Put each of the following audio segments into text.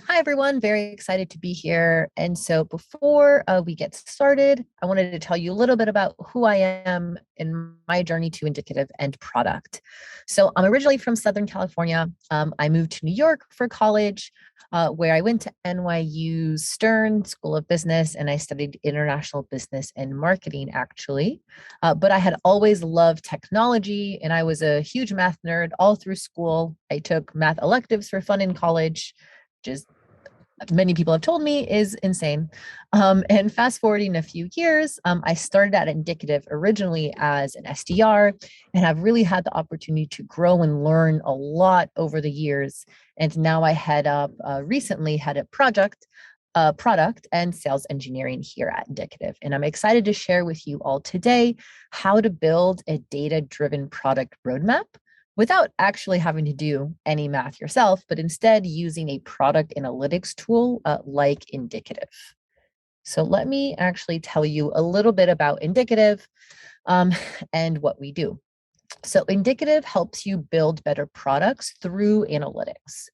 Hi, everyone. Very excited to be here. And so before we get started, I wanted to tell you a little bit about who I am in my journey to indicative and product. So I'm originally from Southern California. I moved to New York for college, where I went to NYU Stern School of Business, and I studied international business and marketing, actually. But I had always loved technology, and I was a huge math nerd all through school. I took math electives for fun in college, just many people have told me is insane. And fast forwarding a few years, I started at Indicative originally as an SDR, and have really had the opportunity to grow and learn a lot over the years. And now I recently head up product and sales engineering here at Indicative. And I'm excited to share with you all today how to build a data-driven product roadmap without actually having to do any math yourself, but instead using a product analytics tool like Indicative. So let me actually tell you a little bit about Indicative and what we do. So Indicative helps you build better products through analytics.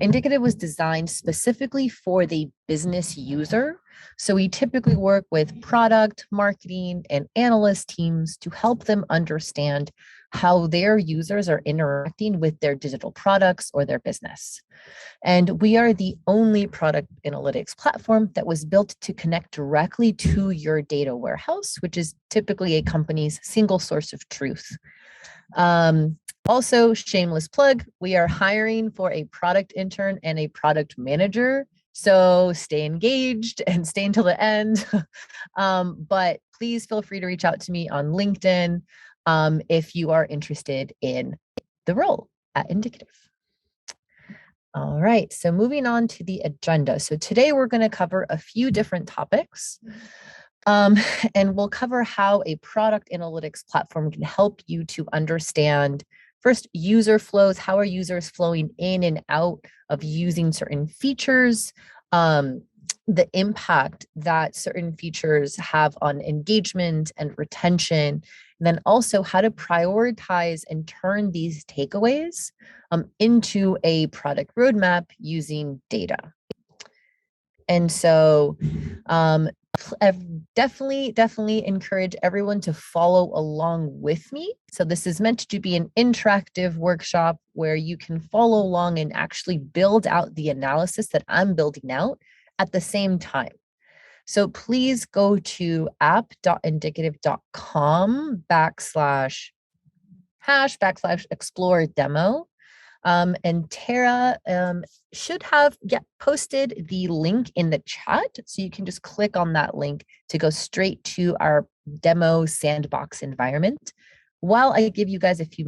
Indicative was designed specifically for the business user. So we typically work with product, marketing, and analyst teams to help them understand how their users are interacting with their digital products or their business. And we are the only product analytics platform that was built to connect directly to your data warehouse, which is typically a company's single source of truth. Also, shameless plug, we are hiring for a product intern and a product manager. So stay engaged and stay until the end. But please feel free to reach out to me on LinkedIn if you are interested in the role at Indicative. All right, so moving on to the agenda. So today we're going to cover a few different topics. And we'll cover how a product analytics platform can help you to understand first user flows. How are users flowing in and out of using certain features? The impact that certain features have on engagement and retention. And then also how to prioritize and turn these takeaways into a product roadmap using data. And so I definitely encourage everyone to follow along with me. So this is meant to be an interactive workshop where you can follow along and actually build out the analysis that I'm building out at the same time. So please go to app.indicative.com/explore demo. And Tara should have posted the link in the chat. So you can just click on that link to go straight to our demo sandbox environment. While I give you guys a few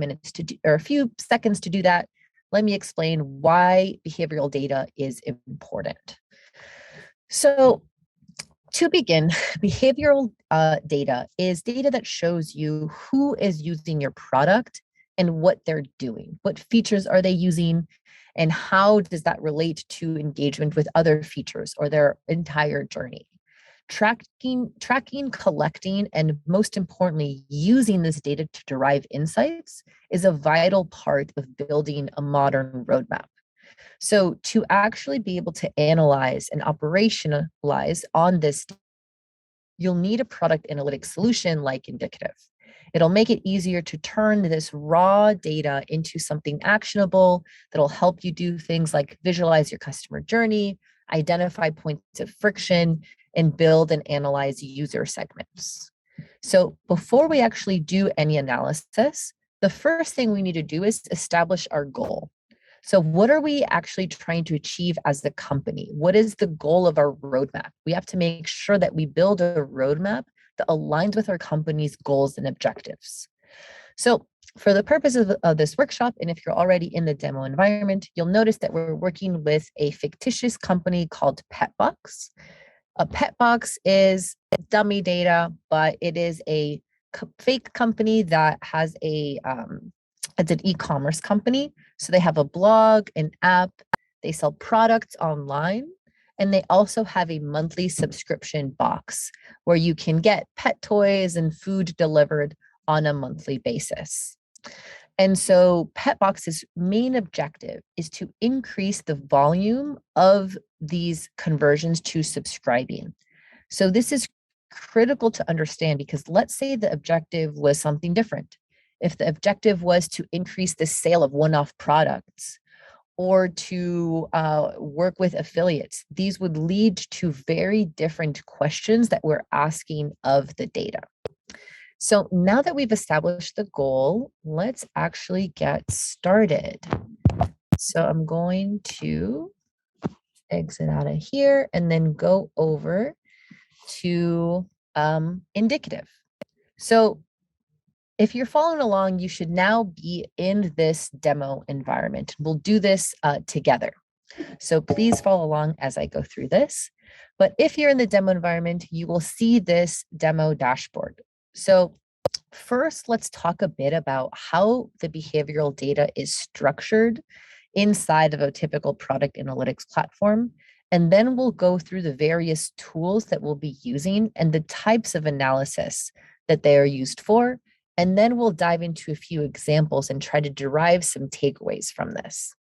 seconds to do that, let me explain why behavioral data is important. So to begin, behavioral data is data that shows you who is using your product and what they're doing. What features are they using, and how does that relate to engagement with other features or their entire journey? Tracking, collecting, and most importantly, using this data to derive insights is a vital part of building a modern roadmap. So to actually be able to analyze and operationalize on this, you'll need a product analytics solution like Indicative. It'll make it easier to turn this raw data into something actionable that'll help you do things like visualize your customer journey, identify points of friction, and build and analyze user segments. So before we actually do any analysis, the first thing we need to do is establish our goal. So what are we actually trying to achieve as a company? What is the goal of our roadmap? We have to make sure that we build a roadmap that aligns with our company's goals and objectives. So for the purposes of this workshop, and if you're already in the demo environment, you'll notice that we're working with a fictitious company called Petbox. A Petbox is dummy data, but it is a fake company that has it's an e-commerce company. So they have a blog, an app, they sell products online, and they also have a monthly subscription box where you can get pet toys and food delivered on a monthly basis. And so Petbox's main objective is to increase the volume of these conversions to subscribing. So this is critical to understand because let's say the objective was something different. If the objective was to increase the sale of one-off products or to work with affiliates, these would lead to very different questions that we're asking of the data. So now that we've established the goal, let's actually get started. So I'm going to exit out of here and then go over to indicative. So if you're following along, you should now be in this demo environment. We'll do this together. So please follow along as I go through this. But if you're in the demo environment, you will see this demo dashboard. So first, let's talk a bit about how the behavioral data is structured inside of a typical product analytics platform. And then we'll go through the various tools that we'll be using and the types of analysis that they are used for. And then we'll dive into a few examples and try to derive some takeaways from this.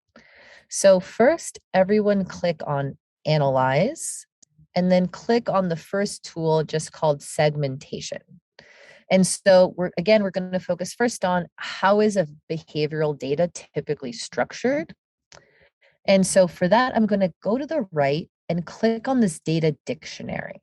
So first, everyone click on Analyze, and then click on the first tool just called Segmentation. And so we're going to focus first on how is a behavioral data typically structured. And so for that, I'm going to go to the right and click on this data dictionary.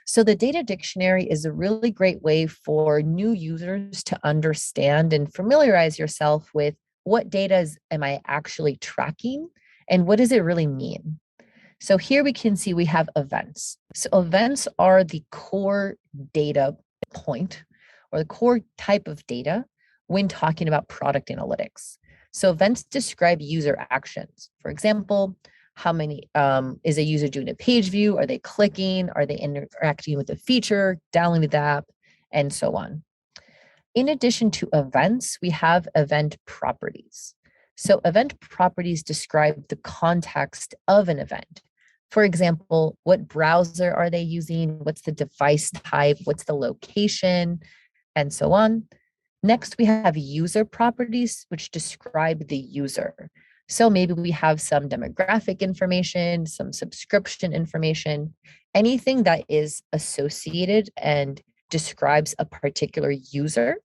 So the data dictionary is a really great way for new users to understand and familiarize yourself with what data am I actually tracking and what does it really mean? So here we can see we have events. So events are the core data point or the core type of data when talking about product analytics. So events describe user actions. For example, how many is a user doing a page view? Are they clicking? Are they interacting with the feature, downloading the app, and so on. In addition to events, we have event properties. So event properties describe the context of an event. For example, what browser are they using? What's the device type? What's the location? And so on. Next, we have user properties, which describe the user. So maybe we have some demographic information, some subscription information, anything that is associated and describes a particular user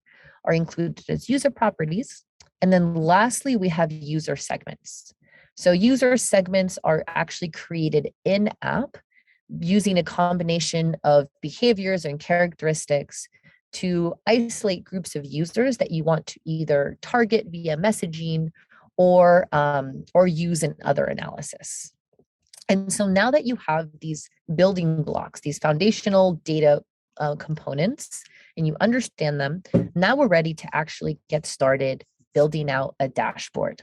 are included as user properties. And then lastly, we have user segments. So user segments are actually created in-app using a combination of behaviors and characteristics to isolate groups of users that you want to either target via messaging or use in other analysis. And so now that you have these building blocks, these foundational data components, and you understand them, now we're ready to actually get started building out a dashboard.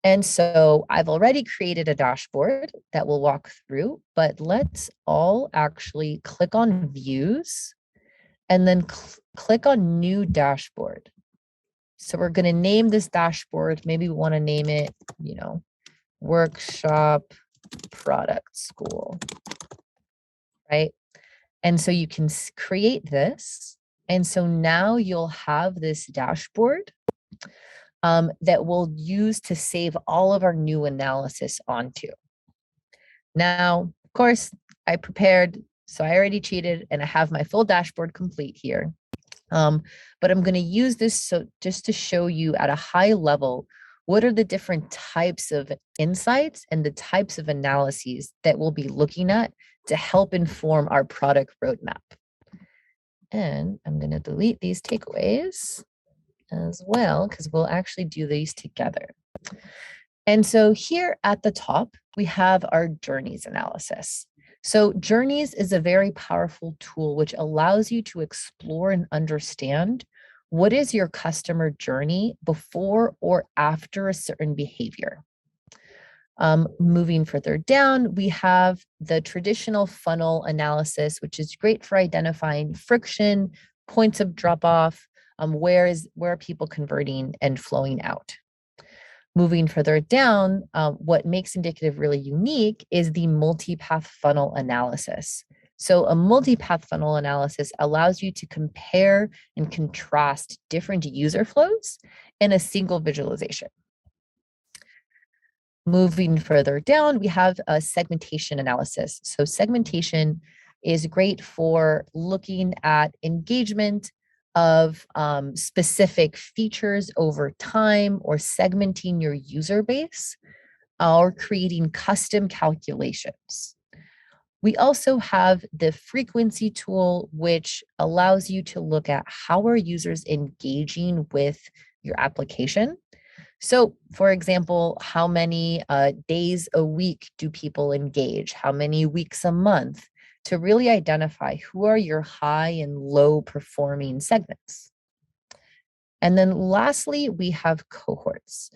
And so I've already created a dashboard that we'll walk through, but let's all actually click on Views and then click on New Dashboard. So we're going to name this dashboard. Maybe we want to name it, Workshop Product School, right? And so you can create this. And so now you'll have this dashboard that we'll use to save all of our new analysis onto. Now, of course, I prepared, so I already cheated and I have my full dashboard complete here. But I'm going to use this so just to show you at a high level, what are the different types of insights and the types of analyses that we'll be looking at to help inform our product roadmap. And I'm going to delete these takeaways as well, because we'll actually do these together. And so here at the top, we have our journeys analysis. So journeys is a very powerful tool which allows you to explore and understand what is your customer journey before or after a certain behavior. Moving further down, we have the traditional funnel analysis, which is great for identifying friction, points of drop off, where are people converting and flowing out. Moving further down, what makes indicative really unique is the multipath funnel analysis. So a multipath funnel analysis allows you to compare and contrast different user flows in a single visualization. Moving further down, we have a segmentation analysis. So segmentation is great for looking at engagement of specific features over time, or segmenting your user base, or creating custom calculations. We also have the frequency tool, which allows you to look at how are users engaging with your application. So, for example, how many days a week do people engage? How many weeks a month? To really identify who are your high and low performing segments. And then lastly, we have cohorts.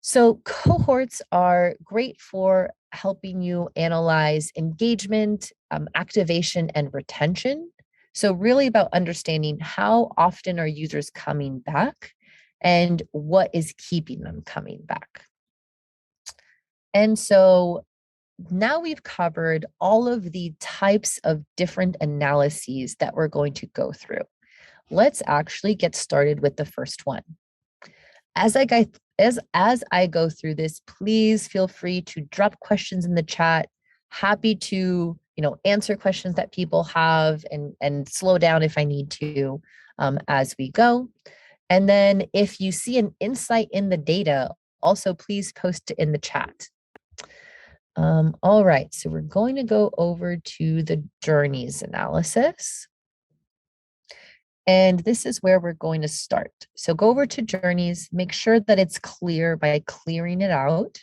So cohorts are great for helping you analyze engagement, activation, and retention. So really about understanding how often are users coming back and what is keeping them coming back. And so now we've covered all of the types of different analyses that we're going to go through. Let's actually get started with the first one. As I go through this, please feel free to drop questions in the chat. Happy to answer questions that people have, and slow down if I need to as we go. And then if you see an insight in the data, also please post it in the chat. All right, so we're going to go over to the journeys analysis. And this is where we're going to start. So go over to journeys, make sure that it's clear by clearing it out.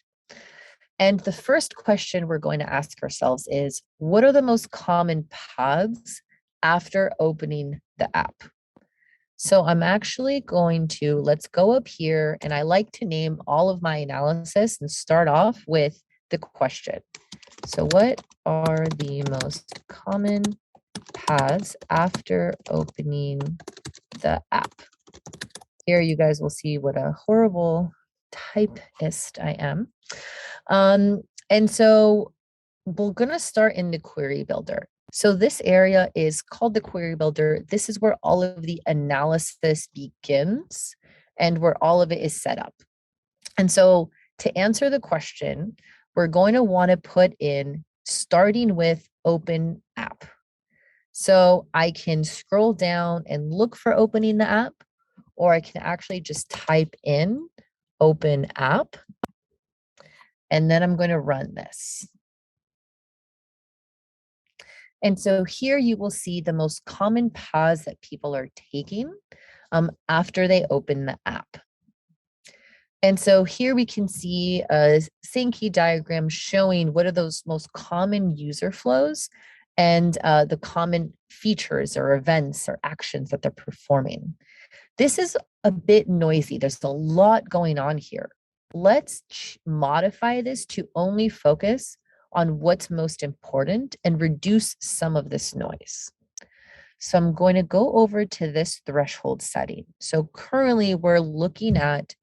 And the first question we're going to ask ourselves is, what are the most common paths after opening the app? So I'm actually going to, let's go up here, and I like to name all of my analysis and start off with the question. So what are the most common paths after opening the app? Here you guys will see what a horrible typist I am. And so we're going to start in the query builder. So this area is called the query builder. This is where all of the analysis begins and where all of it is set up. And so to answer the question, we're going to want to put in starting with open app. So I can scroll down and look for opening the app, or I can actually just type in open app, and then I'm going to run this. And so here you will see the most common paths that people are taking after they open the app. And so here we can see a Sankey diagram showing what are those most common user flows and the common features or events or actions that they're performing. This is a bit noisy. There's a lot going on here. Let's modify this to only focus on what's most important and reduce some of this noise. So I'm going to go over to this threshold setting. So currently we're looking at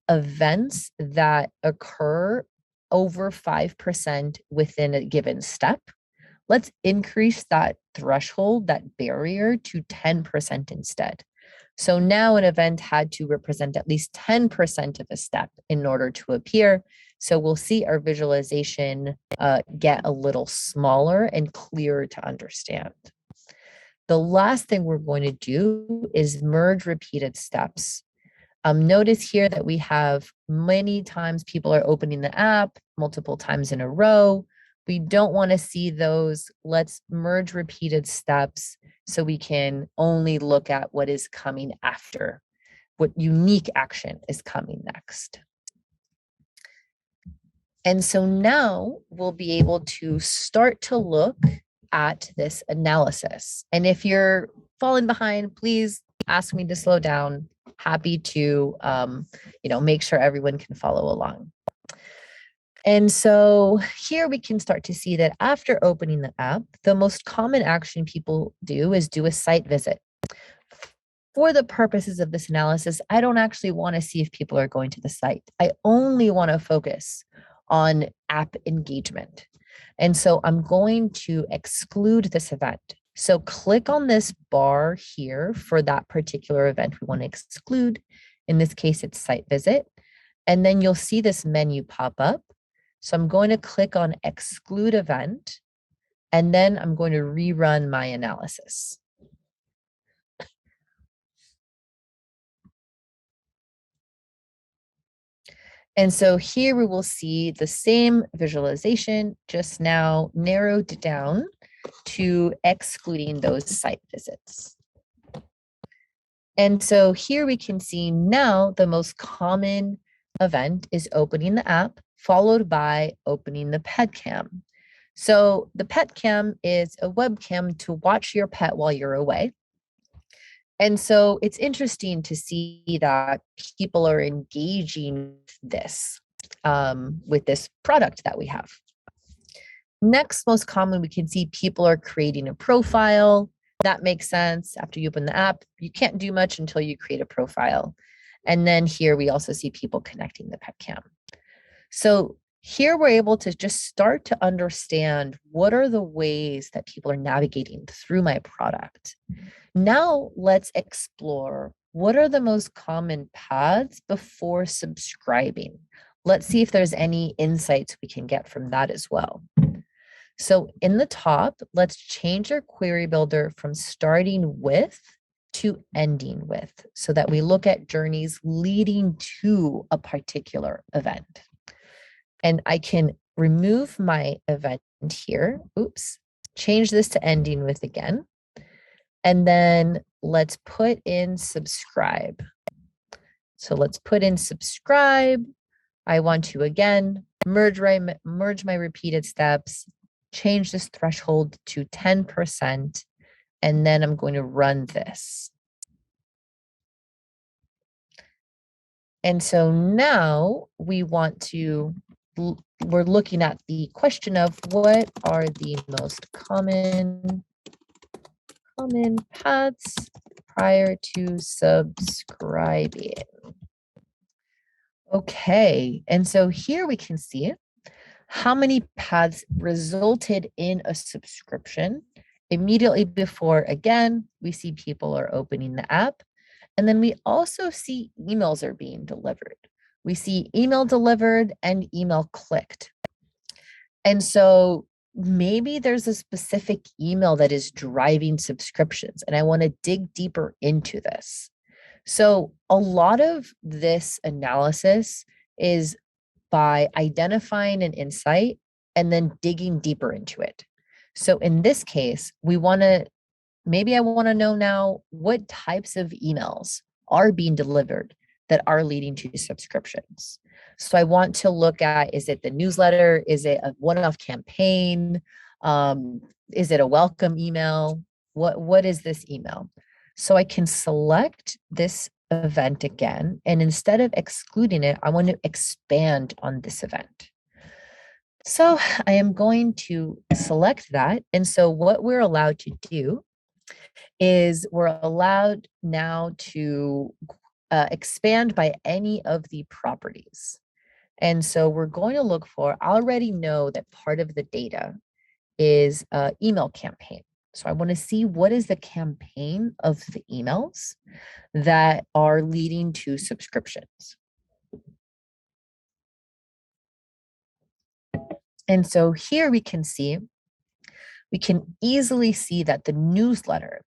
events that occur over 5% within a given step. Let's increase that threshold, that barrier, to 10% instead. So now an event had to represent at least 10% of a step in order to appear. So we'll see our visualization get a little smaller and clearer to understand. The last thing we're going to do is merge repeated steps. Notice here that we have many times people are opening the app multiple times in a row. We don't want to see those. Let's merge repeated steps so we can only look at what is coming after, what unique action is coming next. And so now we'll be able to start to look at this analysis. And if you're falling behind, please ask me to slow down. Happy to make sure everyone can follow along. And so here we can start to see that after opening the app, the most common action people do is do a site visit. For the purposes of this analysis, I don't actually want to see if people are going to the site. I only want to focus on app engagement. And so I'm going to exclude this event. So click on this bar here for that particular event we want to exclude. In this case, it's site visit. And then you'll see this menu pop up. So I'm going to click on exclude event, and then I'm going to rerun my analysis. And so here we will see the same visualization, just now narrowed down to excluding those site visits. And so here we can see now the most common event is opening the app, followed by opening the pet cam. So the pet cam is a webcam to watch your pet while you're away. And so it's interesting to see that people are engaging with this product that we have. Next, most common, we can see people are creating a profile. That makes sense. After you open the app, you can't do much until you create a profile. And then here we also see people connecting the pet cam. So here we're able to just start to understand what are the ways that people are navigating through my product. Now let's explore what are the most common paths before subscribing. Let's see if there's any insights we can get from that as well. So in the top, let's change our query builder from starting with to ending with, so that we look at journeys leading to a particular event. And I can remove my event here. Oops, change this to ending with again. And then let's put in subscribe. So let's put in subscribe. I want to, again, merge my repeated steps, change this threshold to 10%, and then I'm going to run this. And so now we're looking at the question of what are the most common paths prior to subscribing. Okay, and so here we can see how many paths resulted in a subscription. Immediately before, again, we see people are opening the app. And then we also see emails are being delivered. We see email delivered and email clicked. And so maybe there's a specific email that is driving subscriptions, and I want to dig deeper into this. So a lot of this analysis is by identifying an insight and then digging deeper into it. So in this case, I want to know now what types of emails are being delivered that are leading to subscriptions. So I want to look at, is it the newsletter? Is it a one-off campaign? Is it a welcome email? What is this email? So I can select this event again, and instead of excluding it, I want to expand on this event. So I am going to select that. And so what we're allowed to do is we're allowed now to expand by any of the properties. And so we're going to look for, I already know that part of the data is email campaign. So I want to see what is the campaign of the emails that are leading to subscriptions. And so here we can easily see that the newsletter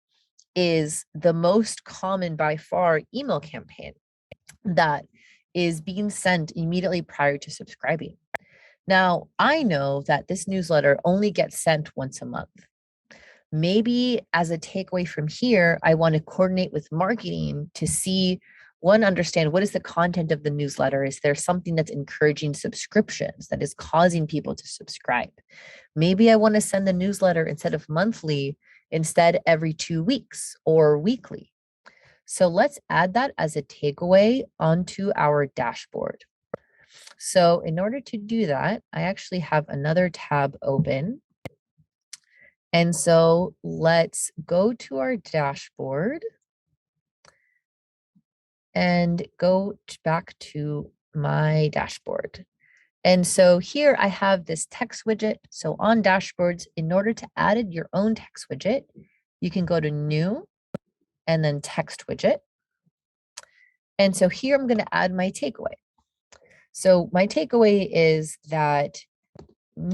is the most common by far email campaign that is being sent immediately prior to subscribing. Now, I know that this newsletter only gets sent once a month. Maybe as a takeaway from here, I want to coordinate with marketing to see, understand what is the content of the newsletter? Is there something that's encouraging subscriptions that is causing people to subscribe? Maybe I want to send the newsletter instead of monthly, instead every 2 weeks or weekly. So let's add that as a takeaway onto our dashboard. So in order to do that, I actually have another tab open. And so let's go to our dashboard and go back to my dashboard. And so here I have this text widget. So on dashboards, in order to add your own text widget, you can go to new and then text widget. And so here I'm going to add my takeaway. So my takeaway is that the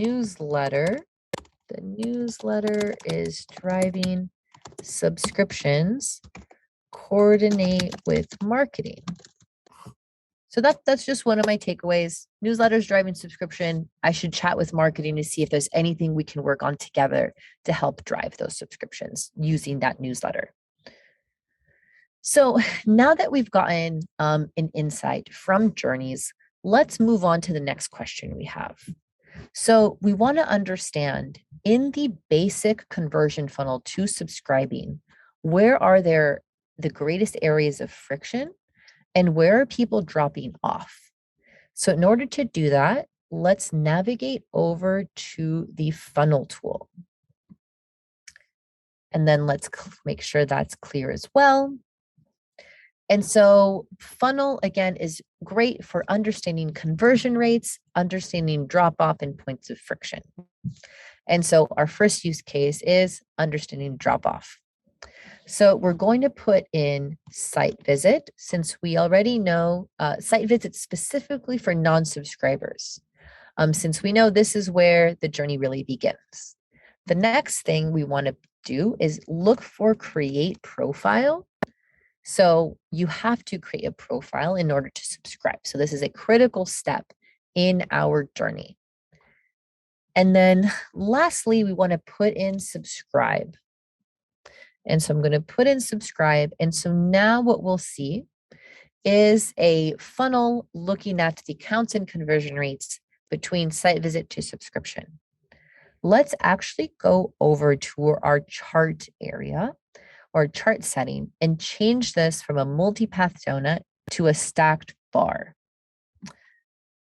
newsletter is driving subscriptions, coordinate with marketing. So that's just one of my takeaways. Newsletters driving subscription. I should chat with marketing to see if there's anything we can work on together to help drive those subscriptions using that newsletter. So now that we've gotten an insight from journeys, let's move on to the next question we have. So we want to understand in the basic conversion funnel to subscribing, where are there the greatest areas of friction and where are people dropping off? So in order to do that, let's navigate over to the funnel tool. And then let's make sure that's clear as well. And so funnel, again, is great for understanding conversion rates, understanding drop off and points of friction. And so our first use case is understanding drop off. So we're going to put in site visit, since we already know site visit specifically for non-subscribers, since we know this is where the journey really begins. The next thing we want to do is look for create profile. So you have to create a profile in order to subscribe. So this is a critical step in our journey. And then lastly, we want to put in subscribe. And so I'm going to put in subscribe. And so now what we'll see is a funnel looking at the counts and conversion rates between site visit to subscription. Let's actually go over to our chart area or chart setting and change this from a multipath donut to a stacked bar.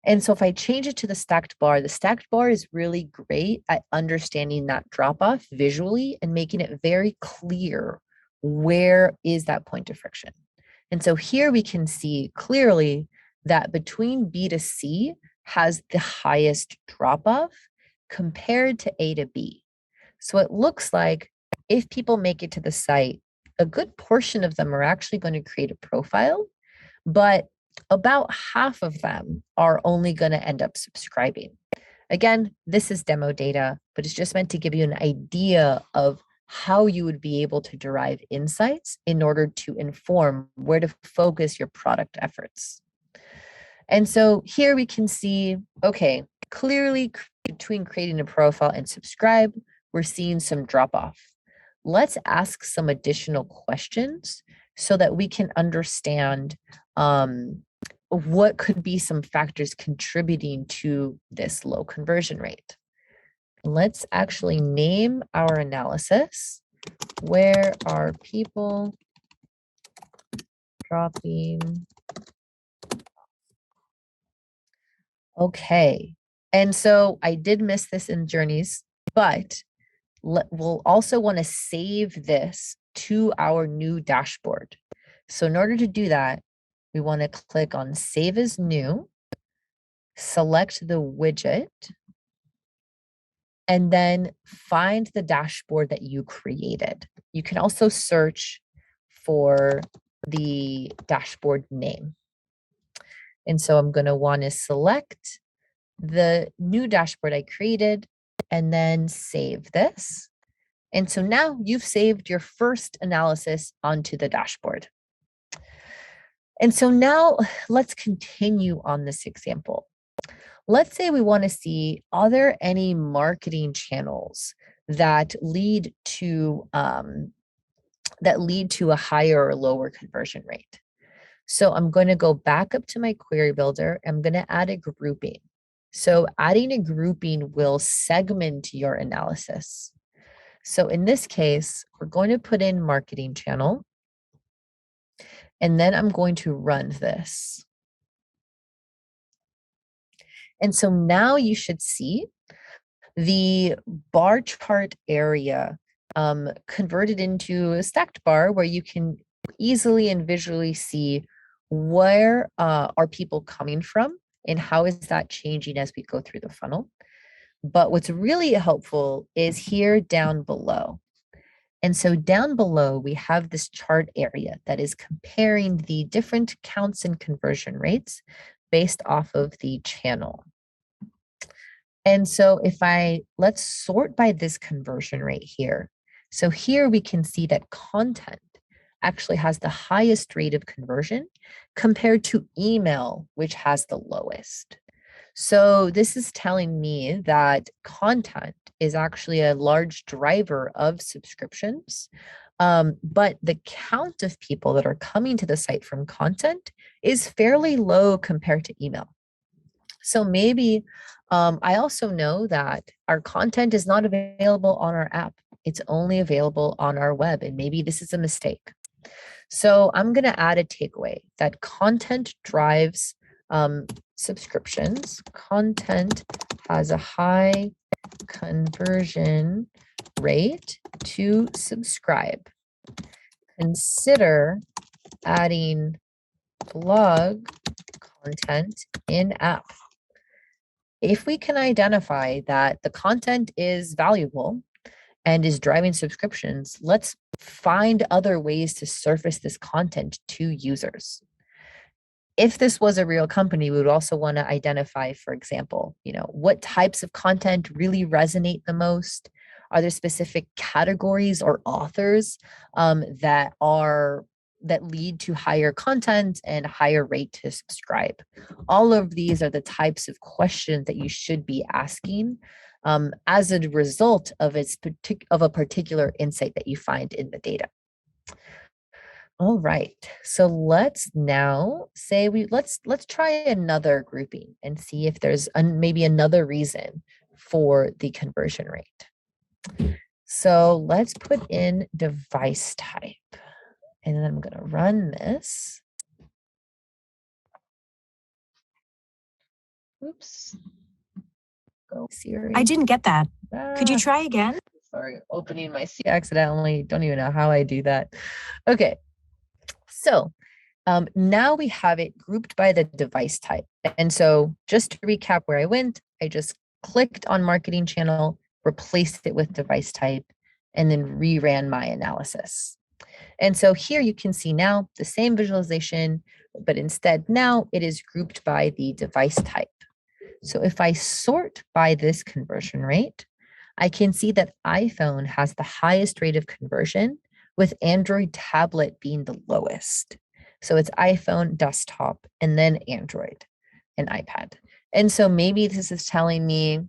And so if I change it to the stacked bar is really great at understanding that drop off visually and making it very clear where is that point of friction. And so here we can see clearly that between B to C has the highest drop off compared to A to B. So it looks like if people make it to the site, a good portion of them are actually going to create a profile, but about half of them are only going to end up subscribing. Again, this is demo data, but it's just meant to give you an idea of how you would be able to derive insights in order to inform where to focus your product efforts. And so here we can see, okay, clearly between creating a profile and subscribe, we're seeing some drop off. Let's ask some additional questions so that we can understand what could be some factors contributing to this low conversion rate. Let's actually name our analysis. Where are people dropping? Okay. And so I did miss this in journeys, but we'll also want to save this to our new dashboard. So in order to do that, we want to click on Save as New, select the widget, and then find the dashboard that you created. You can also search for the dashboard name. And so I'm going to want to select the new dashboard I created and then save this. And so now you've saved your first analysis onto the dashboard. And so now let's continue on this example. Let's say we want to see, are there any marketing channels that lead to a higher or lower conversion rate? So I'm going to go back up to my query builder. I'm going to add a grouping. So adding a grouping will segment your analysis. So in this case, we're going to put in marketing channel, and then I'm going to run this. And so now you should see the bar chart area converted into a stacked bar where you can easily and visually see where are people coming from and how is that changing as we go through the funnel. But what's really helpful is here down below. And so down below, we have this chart area that is comparing the different counts and conversion rates based off of the channel. And so let's sort by this conversion rate here. So here we can see that content actually has the highest rate of conversion compared to email, which has the lowest. So this is telling me that content is actually a large driver of subscriptions, but the count of people that are coming to the site from content is fairly low compared to email. So maybe I also know that our content is not available on our app. It's only available on our web, and maybe this is a mistake. So I'm going to add a takeaway that content drives subscriptions. Content has a high conversion rate to subscribe. Consider adding blog content in app. If we can identify that the content is valuable and is driving subscriptions, let's find other ways to surface this content to users. If this was a real company, we would also want to identify, for example, what types of content really resonate the most. Are there specific categories or authors that lead to higher content and higher rate to subscribe? All of these are the types of questions that you should be asking as a result of a particular insight that you find in the data. All right, so let's now say let's try another grouping and see if there's maybe another reason for the conversion rate. So let's put in device type, and then I'm going to run this. Oops. Go Siri. I didn't get that. Could you try again? Sorry, opening my Siri accidentally. Don't even know how I do that. Okay. So now we have it grouped by the device type. And so just to recap where I went, I just clicked on marketing channel, replaced it with device type, and then reran my analysis. And so here you can see now the same visualization, but instead now it is grouped by the device type. So if I sort by this conversion rate, I can see that iPhone has the highest rate of conversion, with Android tablet being the lowest. So it's iPhone, desktop, and then Android and iPad. And so maybe this is telling me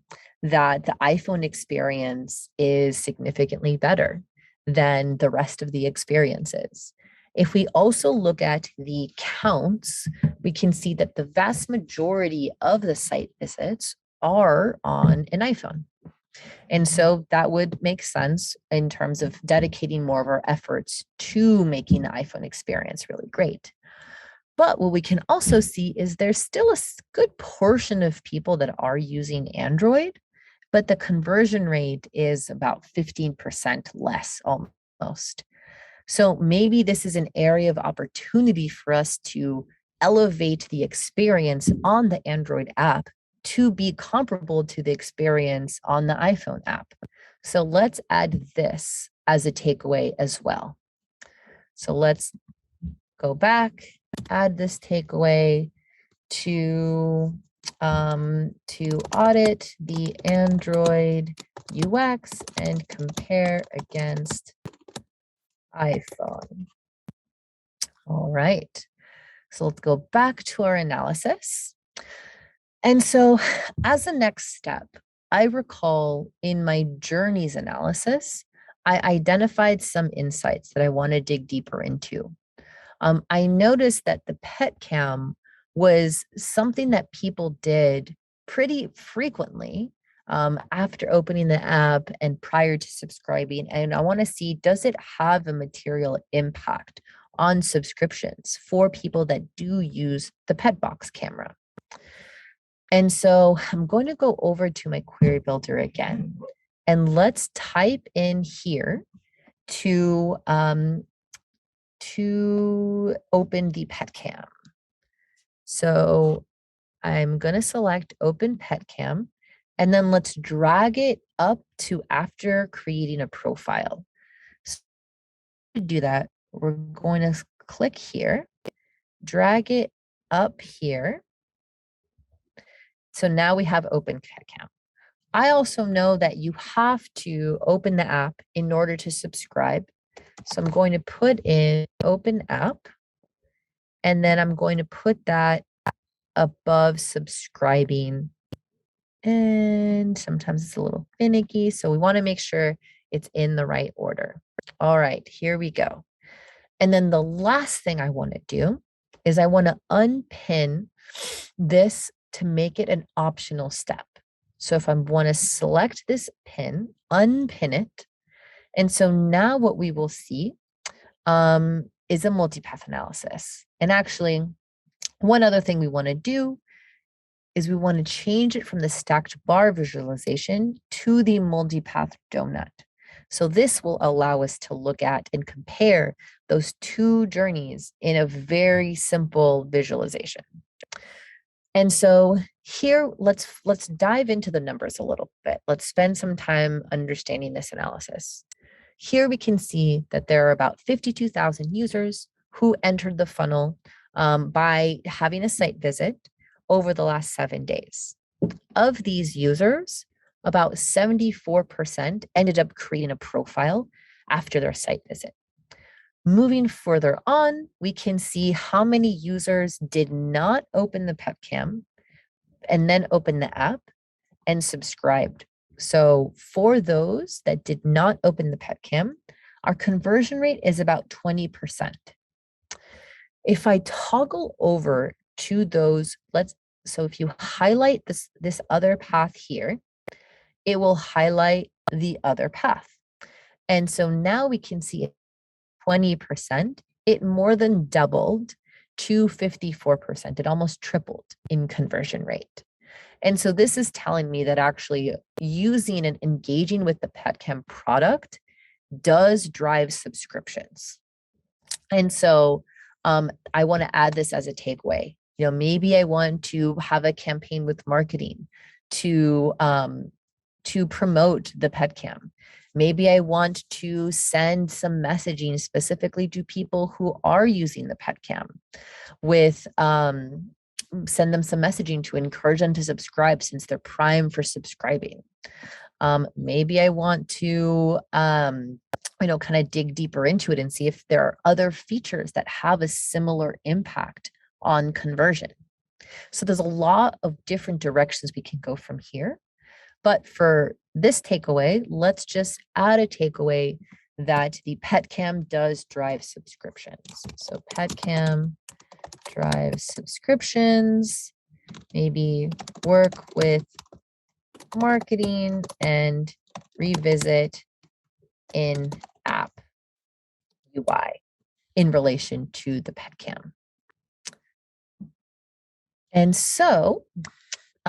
that the iPhone experience is significantly better than the rest of the experiences. If we also look at the counts, we can see that the vast majority of the site visits are on an iPhone. And so that would make sense in terms of dedicating more of our efforts to making the iPhone experience really great. But what we can also see is there's still a good portion of people that are using Android, but the conversion rate is about 15% less almost. So maybe this is an area of opportunity for us to elevate the experience on the Android app to be comparable to the experience on the iPhone app. So let's add this as a takeaway as well. So let's go back, add this takeaway to audit the Android UX and compare against iPhone. All right, so let's go back to our analysis. And so as a next step, I recall in my journeys analysis, I identified some insights that I want to dig deeper into. I noticed that the pet cam was something that people did pretty frequently after opening the app and prior to subscribing. And I want to see, does it have a material impact on subscriptions for people that do use the pet box camera? And so I'm going to go over to my query builder again, and let's type in here to open the pet cam. So I'm going to select Open Pet Cam, and then let's drag it up to after creating a profile. So to do that, we're going to click here, drag it up here. So now we have Open Pet Cam. I also know that you have to open the app in order to subscribe. So I'm going to put in Open App, and then I'm going to put that above subscribing. And sometimes it's a little finicky, so we want to make sure it's in the right order. All right, here we go. And then the last thing I want to do is I want to unpin this to make it an optional step. So if I want to select this pin, unpin it. And so now what we will see is a multipath analysis. And actually, one other thing we want to do is we want to change it from the stacked bar visualization to the multipath donut. So this will allow us to look at and compare those two journeys in a very simple visualization. And so here, let's dive into the numbers a little bit. Let's spend some time understanding this analysis. Here we can see that there are about 52,000 users who entered the funnel by having a site visit over the last 7 days. Of these users, about 74% ended up creating a profile after their site visit. Moving further on, we can see how many users did not open the PepCam and then open the app and subscribed. So for those that did not open the PepCam, our conversion rate is about 20%. If I toggle over to those, so if you highlight this other path here, it will highlight the other path. And so now we can see 20%, it more than doubled to 54%. It almost tripled in conversion rate. And so this is telling me that actually using and engaging with the PetCam product does drive subscriptions. And so I want to add this as a takeaway. You know, maybe I want to have a campaign with marketing to promote the PetCam. Maybe I want to send some messaging specifically to people who are using the PetCam with send them some messaging to encourage them to subscribe since they're prime for subscribing. Maybe I want to kind of dig deeper into it and see if there are other features that have a similar impact on conversion. So there's a lot of different directions we can go from here. But for this takeaway, let's just add a takeaway that the PetCam does drive subscriptions. So PetCam drives subscriptions, maybe work with marketing and revisit in app UI in relation to the PetCam. And so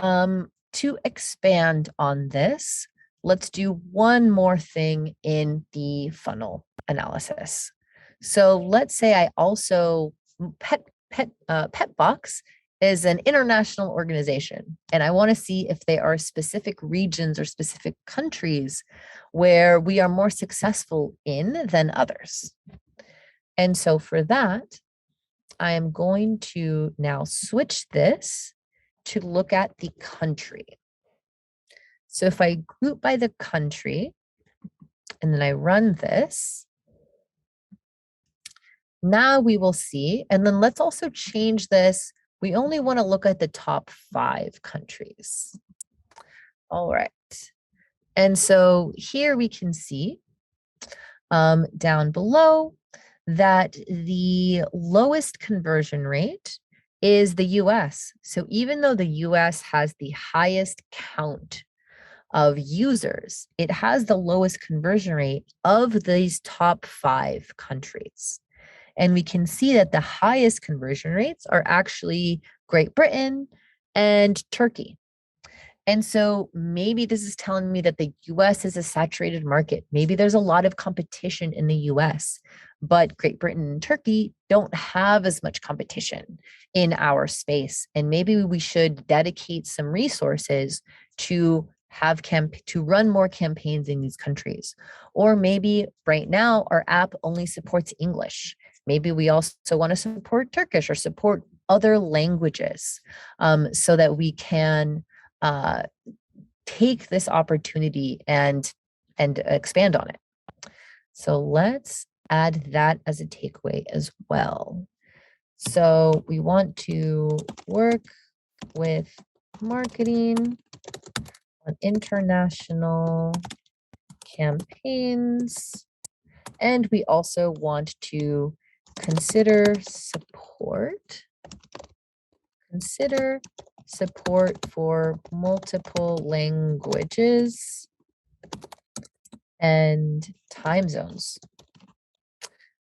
to expand on this, let's do one more thing in the funnel analysis. So let's say I also, Petbox is an international organization, and I want to see if there are specific regions or specific countries where we are more successful in than others. And so for that, I am going to now switch this to look at the country. So if I group by the country and then I run this, now we will see, and then let's also change this. We only want to look at the top 5 countries. All right. And so here we can see down below that the lowest conversion rate is the US. So even though the US has the highest count of users, it has the lowest conversion rate of these top 5 countries. And we can see that the highest conversion rates are actually Great Britain and Turkey. And so maybe this is telling me that the US is a saturated market. Maybe there's a lot of competition in the US. but Great Britain and Turkey don't have as much competition in our space. And maybe we should dedicate some resources to to run more campaigns in these countries. Or maybe right now our app only supports English. Maybe we also want to support Turkish or support other languages, so that we can take this opportunity and expand on it. So let's add that as a takeaway as well. So we want to work with marketing on international campaigns. And we also want to consider support for multiple languages and time zones.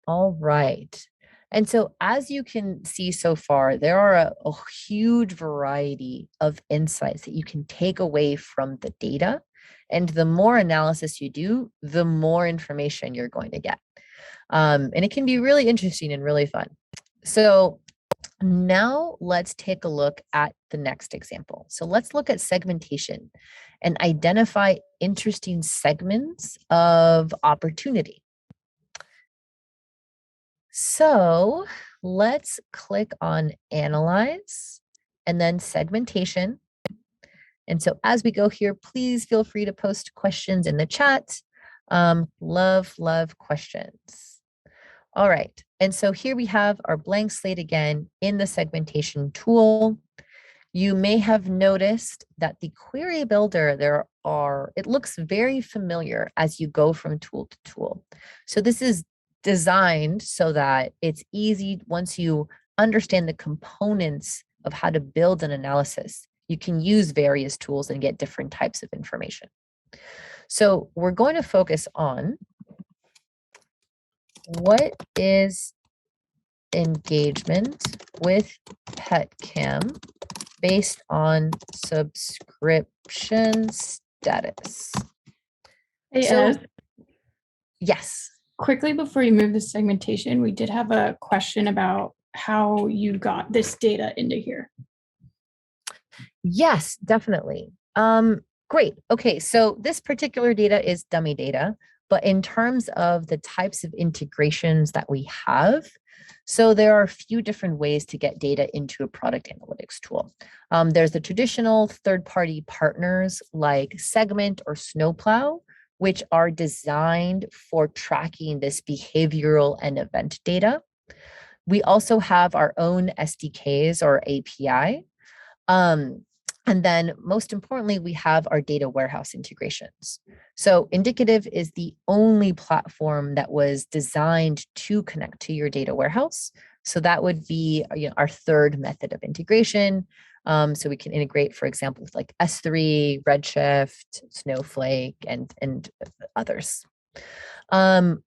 All right. And so as you can see so far, there are a huge variety of insights that you can take away from the data. And the more analysis you do, the more information you're going to get. And it can be really interesting and really fun. So now let's take a look at the next example. So let's look at segmentation and identify interesting segments of opportunity. So let's click on Analyze and then Segmentation. And so as we go here, please feel free to post questions in the chat. Love questions. All right. And so here we have our blank slate again in the segmentation tool. You may have noticed that the query builder, it looks very familiar as you go from tool to tool. So this is designed so that it's easy once you understand the components of how to build an analysis. You can use various tools and get different types of information. So we're going to focus on what is engagement with PetCam based on subscription status. Hey, so, yes. Quickly before you move to segmentation, we did have a question about how you got this data into here. Yes, definitely. Great. Okay, so this particular data is dummy data, but in terms of the types of integrations that we have, so there are a few different ways to get data into a product analytics tool. There's the traditional third-party partners like Segment or Snowplow, which are designed for tracking this behavioral and event data. We also have our own SDKs or API. And then most importantly, we have our data warehouse integrations. So Indicative is the only platform that was designed to connect to your data warehouse. So that would be our third method of integration. So we can integrate, for example, with like S3, Redshift, Snowflake, and others. Last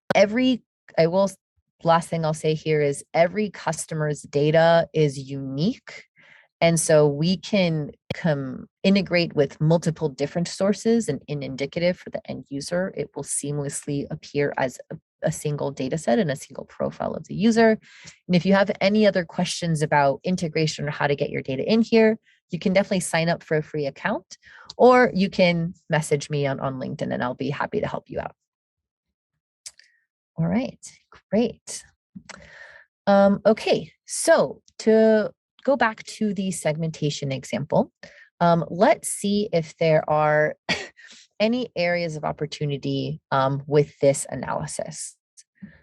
thing I'll say here is every customer's data is unique. And so we can integrate with multiple different sources, and in Indicative for the end user, it will seamlessly appear as a single data set and a single profile of the user. And if you have any other questions about integration or how to get your data in here, you can definitely sign up for a free account, or you can message me on LinkedIn and I'll be happy to help you out. All right, great. Okay, so to go back to the segmentation example, let's see if there are any areas of opportunity with this analysis.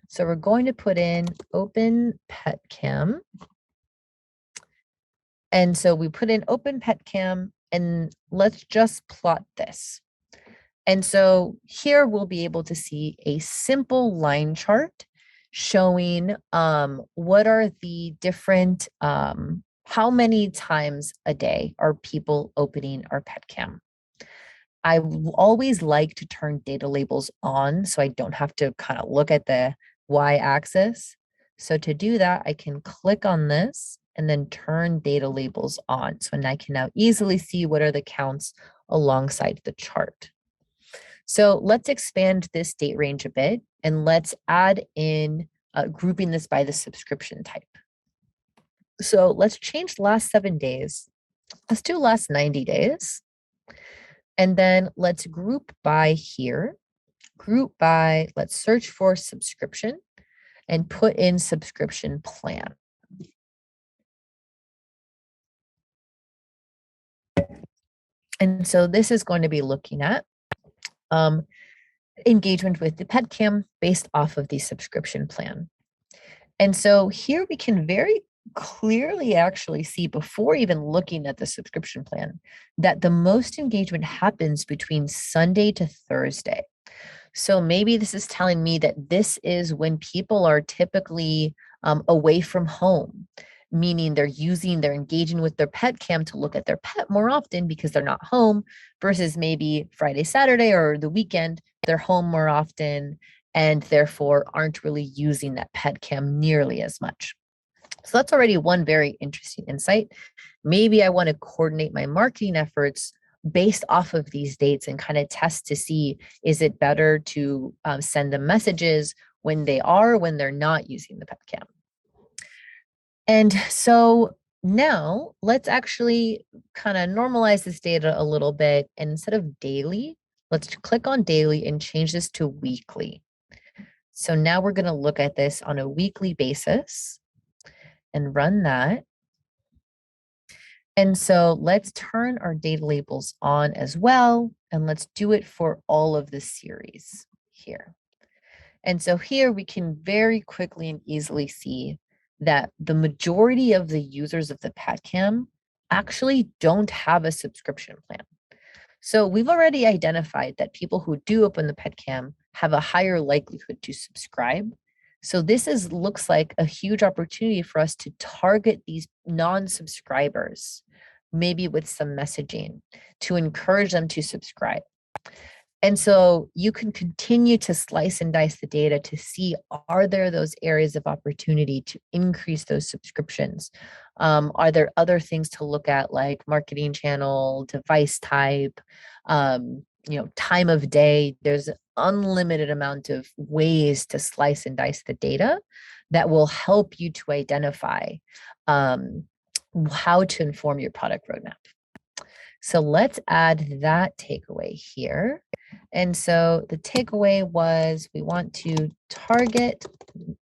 So we're going to put in Open PetCam. And so we put in Open PetCam and let's just plot this. And so here we'll be able to see a simple line chart showing what are the different, how many times a day are people opening our PetCam. I always like to turn data labels on so I don't have to kind of look at the y-axis. So to do that, I can click on this and then turn data labels on. So I can now easily see what are the counts alongside the chart. So let's expand this date range a bit and let's add in grouping this by the subscription type. So let's change last 7 days. Let's do last 90 days. And then let's group by here. Group by, let's search for subscription and put in subscription plan. And so this is going to be looking at engagement with the pet cam based off of the subscription plan. And so here we can very clearly actually see, before even looking at the subscription plan, that the most engagement happens between Sunday to Thursday. So maybe this is telling me that this is when people are typically away from home, meaning they're engaging with their pet cam to look at their pet more often because they're not home, versus maybe Friday, Saturday, or the weekend, they're home more often and therefore aren't really using that pet cam nearly as much. So that's already one very interesting insight. Maybe I want to coordinate my marketing efforts based off of these dates and kind of test to see, is it better to send them messages when they are, when they're not using the pet cam? And so now let's actually kind of normalize this data a little bit. And instead of daily, let's click on daily and change this to weekly. So now we're going to look at this on a weekly basis and run that. And so let's turn our data labels on as well. And let's do it for all of the series here. And so here we can very quickly and easily see that the majority of the users of the PetCam actually don't have a subscription plan. So we've already identified that people who do open the PetCam have a higher likelihood to subscribe. So this looks like a huge opportunity for us to target these non-subscribers, maybe with some messaging to encourage them to subscribe. And so you can continue to slice and dice the data to see, are there those areas of opportunity to increase those subscriptions? Are there other things to look at, like marketing channel, device type, time of day? There's an unlimited amount of ways to slice and dice the data that will help you to identify how to inform your product roadmap. So let's add that takeaway here. And so the takeaway was, we want to target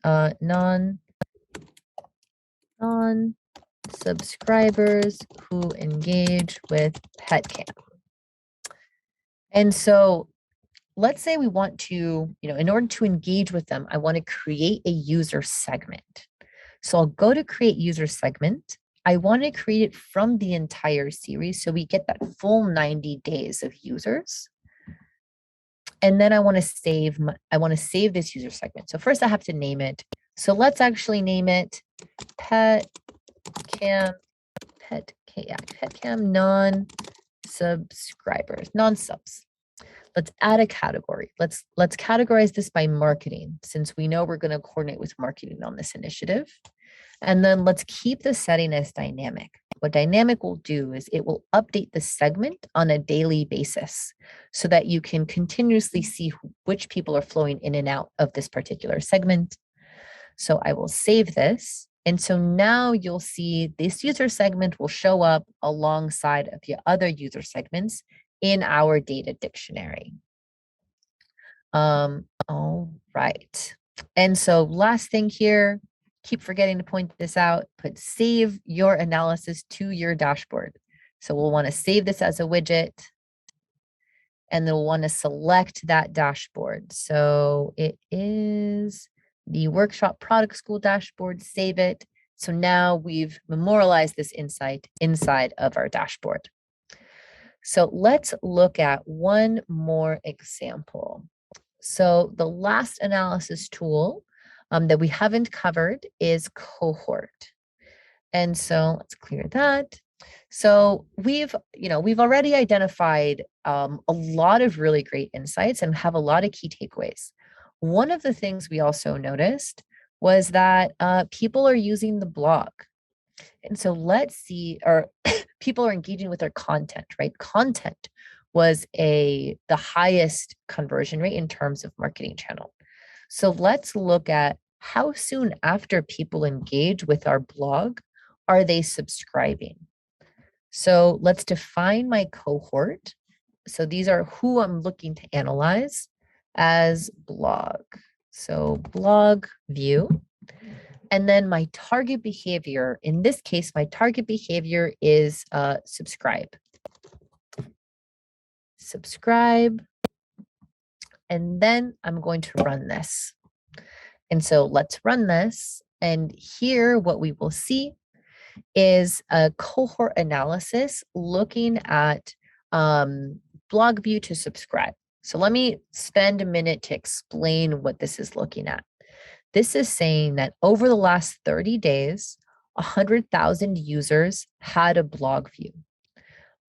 non-subscribers who engage with PetCam. And so let's say we want to, in order to engage with them, I want to create a user segment. So I'll go to create user segment. I want to create it from the entire series so we get that full 90 days of users. And then I want to save this user segment. So first I have to name it. So let's actually name it PetCam non-subscribers, non-subs. Let's add a category. Let's categorize this by marketing, since we know we're going to coordinate with marketing on this initiative. And then let's keep the setting as dynamic. What dynamic will do is it will update the segment on a daily basis so that you can continuously see which people are flowing in and out of this particular segment. So I will save this. And so now you'll see this user segment will show up alongside of the other user segments in our data dictionary. All right. And so last thing here, keep forgetting to point this out, but save your analysis to your dashboard. So we'll want to save this as a widget, and then we'll want to select that dashboard. So it is the Workshop Product School dashboard, save it. So now we've memorialized this insight inside of our dashboard. So let's look at one more example. So the last analysis tool that we haven't covered is Cohort. And so let's clear that. So we've already identified a lot of really great insights and have a lot of key takeaways. One of the things we also noticed was that people are using the blog. And so let's see, or people are engaging with their content, right? Content was the highest conversion rate in terms of marketing channel. So let's look at how soon after people engage with our blog are they subscribing? So let's define my cohort. So these are who I'm looking to analyze as blog. So blog view. And then my target behavior, in this case, my target behavior is subscribe. Subscribe. And then I'm going to run this. And so let's run this. And here what we will see is a cohort analysis looking at blog view to subscribe. So let me spend a minute to explain what this is looking at. This is saying that over the last 30 days, 100,000 users had a blog view.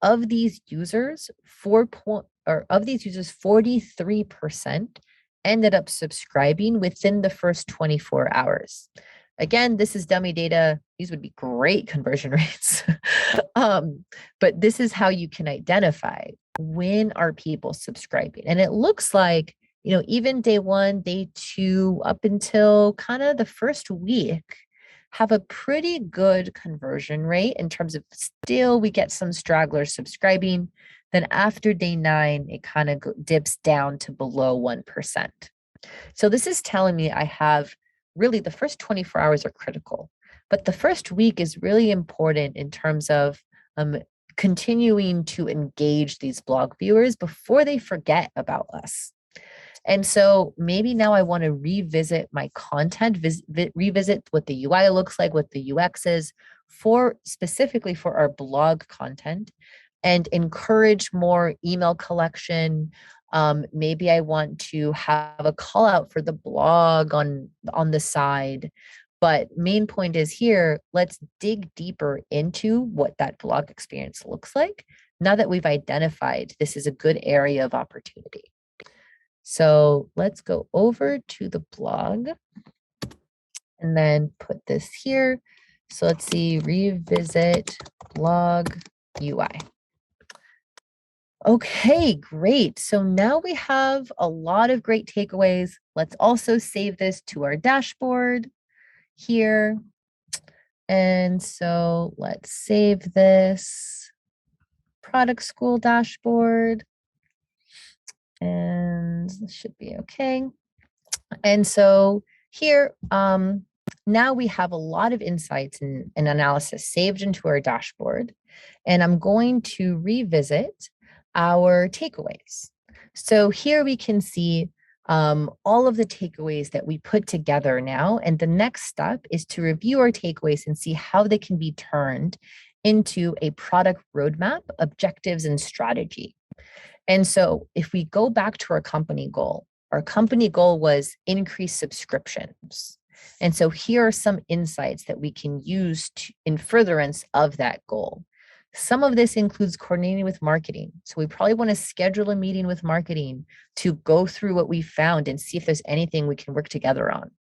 Of these users, 43% ended up subscribing within the first 24 hours. Again, this is dummy data. These would be great conversion rates. But this is how you can identify when are people subscribing. And it looks like, even day 1, day 2, up until kind of the first week, have a pretty good conversion rate in terms of still we get some stragglers subscribing. Then after day 9, it kind of dips down to below 1%. So this is telling me I have really the first 24 hours are critical, but the first week is really important in terms of continuing to engage these blog viewers before they forget about us. And so maybe now I want to revisit my content, revisit what the UI looks like, what the UX is specifically for our blog content, and encourage more email collection. Maybe I want to have a call out for the blog on the side. But main point is here, let's dig deeper into what that blog experience looks like now that we've identified this is a good area of opportunity. So let's go over to the blog and then put this here. So let's see, revisit blog UI. Okay, great. So now we have a lot of great takeaways. Let's also save this to our dashboard here. And so let's save this product school dashboard. And this should be okay. And so here, now we have a lot of insights and analysis saved into our dashboard. And I'm going to revisit our takeaways. So here we can see all of the takeaways that we put together now. And the next step is to review our takeaways and see how they can be turned into a product roadmap, objectives, and strategy. And so if we go back to our company goal was increase subscriptions. And so here are some insights that we can use in furtherance of that goal. Some of this includes coordinating with marketing. So we probably want to schedule a meeting with marketing to go through what we found and see if there's anything we can work together on.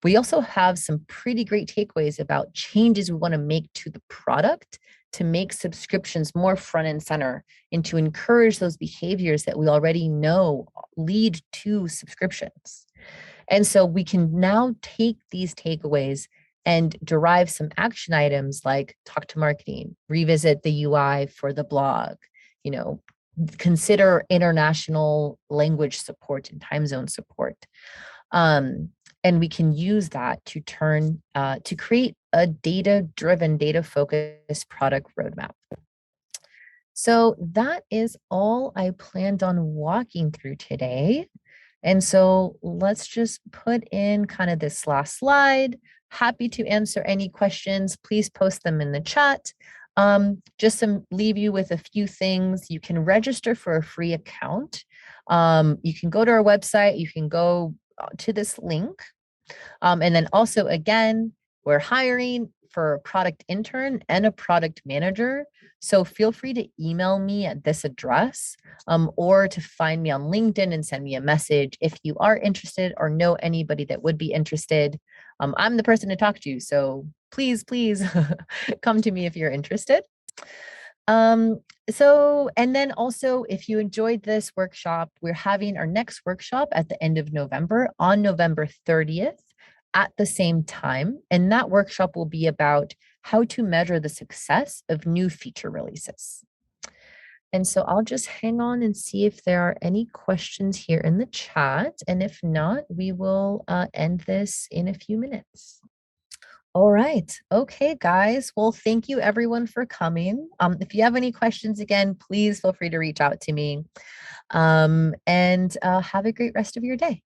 We also have some pretty great takeaways about changes we want to make to the product to make subscriptions more front and center and to encourage those behaviors that we already know lead to subscriptions. And so we can now take these takeaways and derive some action items like talk to marketing, revisit the UI for the blog, consider international language support and time zone support. And we can use that to to create a data-driven, data-focused product roadmap. So that is all I planned on walking through today. And so let's just put in kind of this last slide. Happy to answer any questions. Please post them in the chat. Just to leave you with a few things. You can register for a free account. You can go to our website. You can go to this link. And then also, again, we're hiring for a product intern and a product manager. So feel free to email me at this address or to find me on LinkedIn and send me a message if you are interested or know anybody that would be interested. I'm the person to talk to. So please come to me if you're interested. And then also, if you enjoyed this workshop, we're having our next workshop at the end of November on November 30th at the same time. And that workshop will be about how to measure the success of new feature releases. And so I'll just hang on and see if there are any questions here in the chat. And if not, we will end this in a few minutes. All right. Okay, guys. Well, thank you everyone for coming. If you have any questions, again, please feel free to reach out to me. And have a great rest of your day.